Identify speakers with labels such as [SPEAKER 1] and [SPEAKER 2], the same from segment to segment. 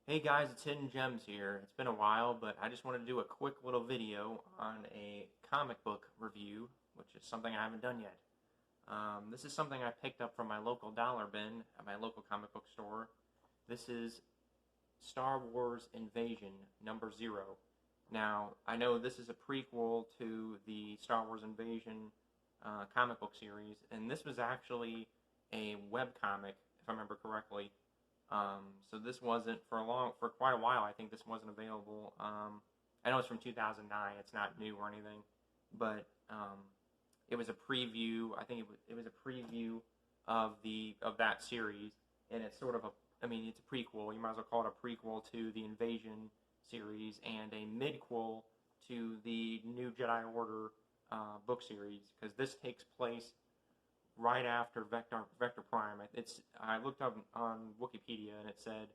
[SPEAKER 1] Hey guys, it's Hidden Gems here. It's been a while, but I just wanted to do a quick little video on a comic book review, which is something I haven't done yet. This is something I picked up from my local dollar bin at my local comic book store. This is Star Wars Invasion #0. Now, I know this is a prequel to the Star Wars Invasion comic book series, and this was actually a webcomic, if I remember correctly. So this wasn't for quite a while. I think this wasn't available. I know it's from 2009. It's not new or anything, but it was a preview. I think it was a preview of that series, and it's sort of it's a prequel. You might as well call it a prequel to the Invasion series and a midquel to the New Jedi Order book series, because this takes place right after Vector Prime. I looked up on Wikipedia, and it said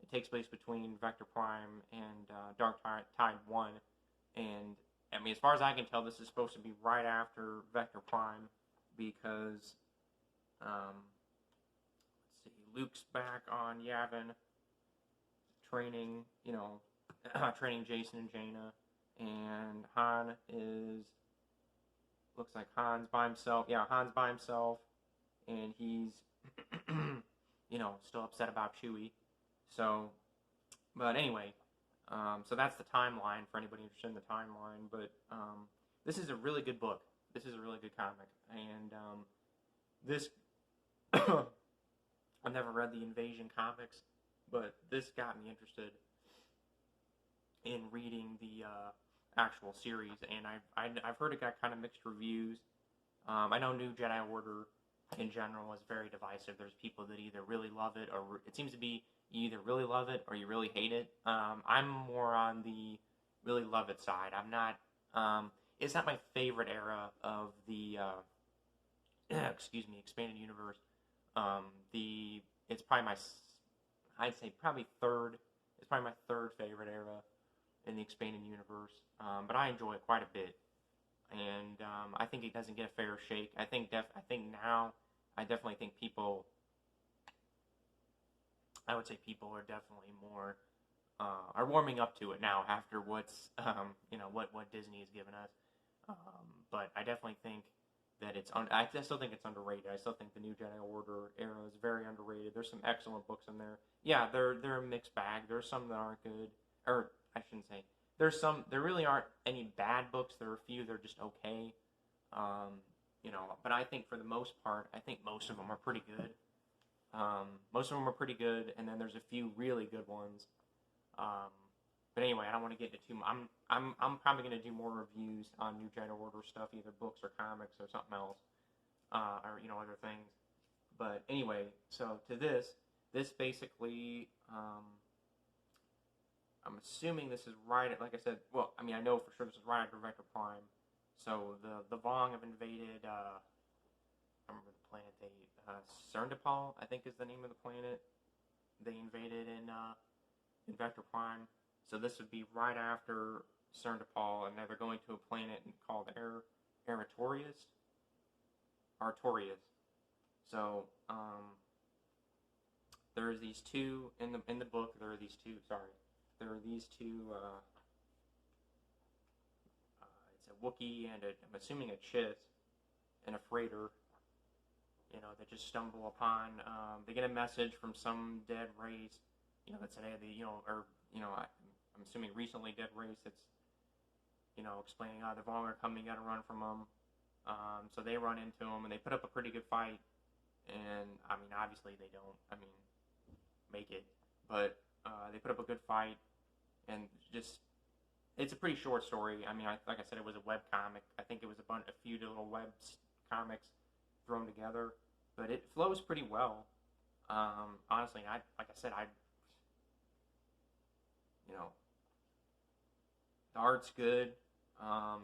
[SPEAKER 1] it takes place between Vector Prime and Dark Tide 1. And I mean, as far as I can tell, this is supposed to be right after Vector Prime, because let's see, Luke's back on Yavin, training, training Jason and Jaina, and Han is. Looks like Han's by himself. Yeah, Han's by himself, and he's, still upset about Chewie. So, but anyway, so that's the timeline for anybody interested in the timeline. But this is a really good book. This is a really good comic, and this I've never read the Invasion comics, but this got me interested in reading the actual series, and I've heard it got kind of mixed reviews. I know New Jedi Order in general is very divisive. There's people that either really love it, or it seems to be you either really love it or you really hate it. I'm more on the really love it side. I'm not. It's not my favorite era of the expanded universe. It's probably I'd say probably third. It's probably my third favorite era in the expanded universe, but I enjoy it quite a bit, and I think it doesn't get a fair shake. I think now, I definitely think people. I would say people are definitely more are warming up to it now after what's what Disney has given us. But I definitely think that I still think it's underrated. I still think the New Jedi Order era is very underrated. There's some excellent books in there. Yeah, they're a mixed bag. There's some that aren't good, or I shouldn't say. There really aren't any bad books. There are a few that are just okay. But I think for the most part, I think most of them are pretty good. Most of them are pretty good, and then there's a few really good ones. But anyway, I don't want to get into too much. I'm probably going to do more reviews on New Jedi Order stuff, either books or comics or something else, or other things. But anyway, so to this basically. I'm assuming this is right at, like I said, well, I mean, I know for sure this is right after Vector Prime. So the Vong have invaded, I remember the planet Cernapal, I think is the name of the planet. They invaded in Vector Prime. So this would be right after Cernapal, and now they're going to a planet called Artorias. So, there's these two, in the book, there are these two, it's a Wookiee and I'm assuming a Chiss and a freighter, that just stumble upon, they get a message from some dead race, that said, hey, I'm assuming recently dead race that's, explaining, the Vong are coming, you gotta run from them. So they run into them and they put up a pretty good fight, and, I mean, obviously they don't, make it, but, they put up a good fight, and just, it's a pretty short story. I mean, like I said, it was a web comic. I think it was a few little web comics thrown together, but it flows pretty well. Honestly, like I said, the art's good,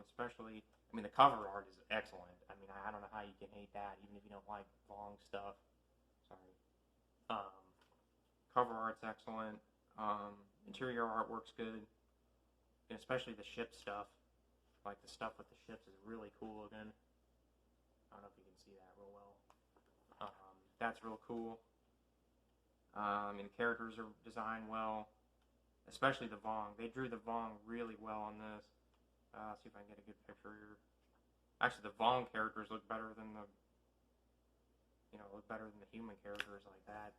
[SPEAKER 1] especially, I mean, the cover art is excellent. I mean, I don't know how you can hate that, even if you don't like long stuff. Sorry. Cover art's excellent. Interior artwork's good, and especially the ship stuff. Like the stuff with the ships is really cool looking. I don't know if you can see that real well. That's real cool. The characters are designed well, especially the Vong. They drew the Vong really well on this. See if I can get a good picture here. Actually, the Vong characters look better than the, human characters like that.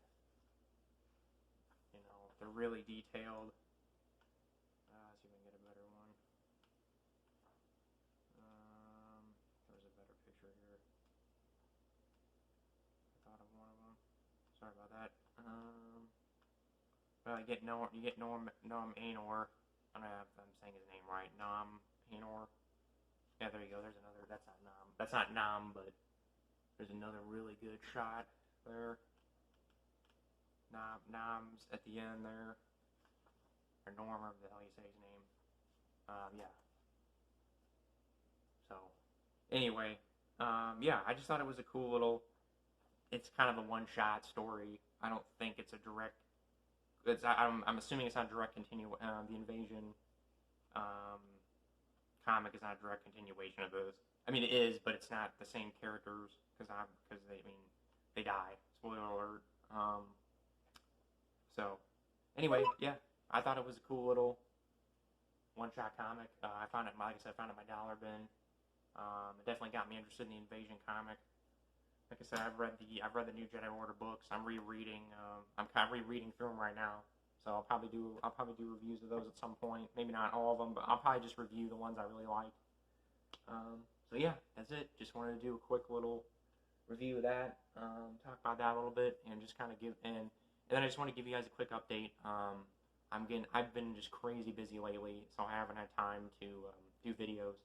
[SPEAKER 1] They're really detailed. See if I can get a better one. There's a better picture here. I thought of one of them. Sorry about that. You get Nom Anor. I don't know if I'm saying his name right. Nom Anor. Yeah, there you go. There's another. That's not Nom. That's not Nom, but there's another really good shot there. Nom's at the end there. Or Norm, or the hell you say his name. Yeah. So, anyway, yeah, I just thought it was a cool little. It's kind of a one-shot story. I don't think it's a direct. I'm assuming it's not a direct the Invasion comic is not a direct continuation of this. I mean, it is, but it's not the same characters because they die. Spoiler alert. So, anyway, yeah, I thought it was a cool little one-shot comic. I found it, like I said, I found it in my dollar bin. It definitely got me interested in the Invasion comic. Like I said, I've read the new Jedi Order books. I'm rereading. I'm kind of rereading through them right now. So I'll probably do reviews of those at some point. Maybe not all of them, but I'll probably just review the ones I really like. So yeah, that's it. Just wanted to do a quick little review of that. Talk about that a little bit, and just kind of and then I just want to give you guys a quick update. I've been just crazy busy lately, so I haven't had time to do videos.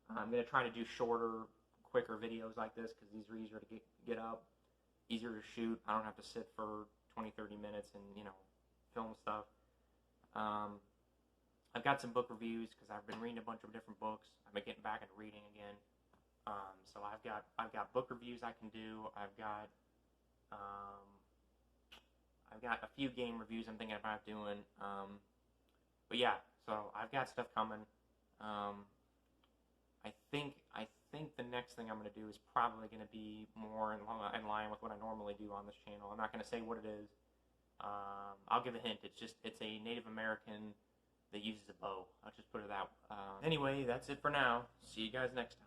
[SPEAKER 1] I'm gonna try to do shorter, quicker videos like this because these are easier to get up, easier to shoot. I don't have to sit for 20-30 minutes and film stuff. I've got some book reviews because I've been reading a bunch of different books. I've been getting back into reading again. So I've got book reviews I can do. I've got a few game reviews I'm thinking about doing. But yeah, so I've got stuff coming. I think the next thing I'm going to do is probably going to be more in line with what I normally do on this channel. I'm not going to say what it is. I'll give a hint. It's a Native American that uses a bow. I'll just put it out. Anyway, that's it for now. See you guys next time.